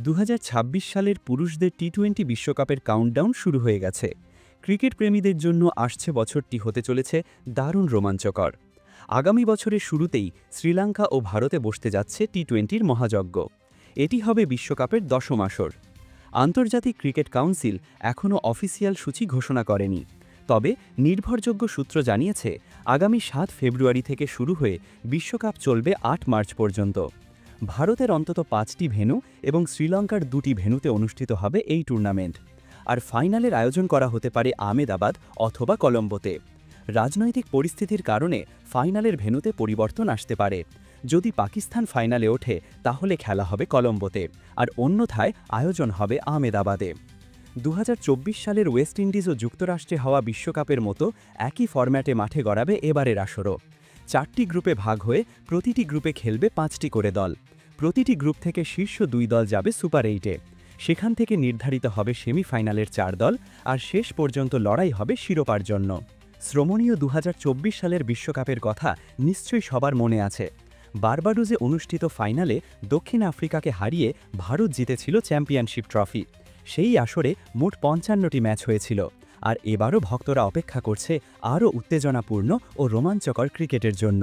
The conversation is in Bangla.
2026 সালের পুরুষদের টি-20 বিশ্বকাপের কাউন্টডাউন শুরু হয়ে গেছে। ক্রিকেট প্রেমীদের জন্য আসছে বছরটি হতে চলেছে দারুণ রোমাঞ্চকর। আগামী বছরের শুরুতেই শ্রীলঙ্কা ও ভারতে বসতে যাচ্ছে টি-20-র মহাযজ্ঞ। এটি হবে বিশ্বকাপের 10ম আসর। আন্তর্জাতিক ক্রিকেট কাউন্সিল এখনও অফিসিয়াল সূচি ঘোষণা করেনি, তবে নির্ভরযোগ্য সূত্র জানিয়েছে আগামী 7 ফেব্রুয়ারি থেকে শুরু হয়ে বিশ্বকাপ চলবে 8 মার্চ পর্যন্ত। ভারতের অন্তত 5টি ভেন্যু এবং শ্রীলঙ্কার 2টি ভেন্যুতে অনুষ্ঠিত হবে এই টুর্নামেন্ট। আর ফাইনালের আয়োজন করা হতে পারে আহমেদাবাদ অথবা কলম্বোতে। রাজনৈতিক পরিস্থিতির কারণে ফাইনালের ভেন্যুতে পরিবর্তন আসতে পারে। যদি পাকিস্তান ফাইনালে ওঠে তাহলে খেলা হবে কলম্বোতে, আর অন্যথায় আয়োজন হবে আহমেদাবাদে। 2024 সালের ওয়েস্ট ইন্ডিজ ও যুক্তরাষ্ট্রে হওয়া বিশ্বকাপের মতো একই ফরম্যাটে মাঠে গড়াবে এবারের আসরও। 4টি গ্রুপে ভাগ হয়ে প্রতিটি গ্রুপে খেলবে 5টি করে দল। প্রতিটি গ্রুপ থেকে শীর্ষ 2 দল যাবে সুপার 8-এ। সেখান থেকে নির্ধারিত হবে সেমিফাইনালের 4 দল, আর শেষ পর্যন্ত লড়াই হবে শিরোপার জন্য। শ্রমণীয় 2024 সালের বিশ্বকাপের কথা নিশ্চয়ই সবার মনে আছে। বারবাডোজে অনুষ্ঠিত ফাইনালে দক্ষিণ আফ্রিকাকে হারিয়ে ভারত জিতেছিল চ্যাম্পিয়নশিপ ট্রফি। সেই আসরে মোট 55টি ম্যাচ হয়েছিল। আর এবারও ভক্তরা অপেক্ষা করছে আরও উত্তেজনাপূর্ণ ও রোমাঞ্চকর ক্রিকেটের জন্য।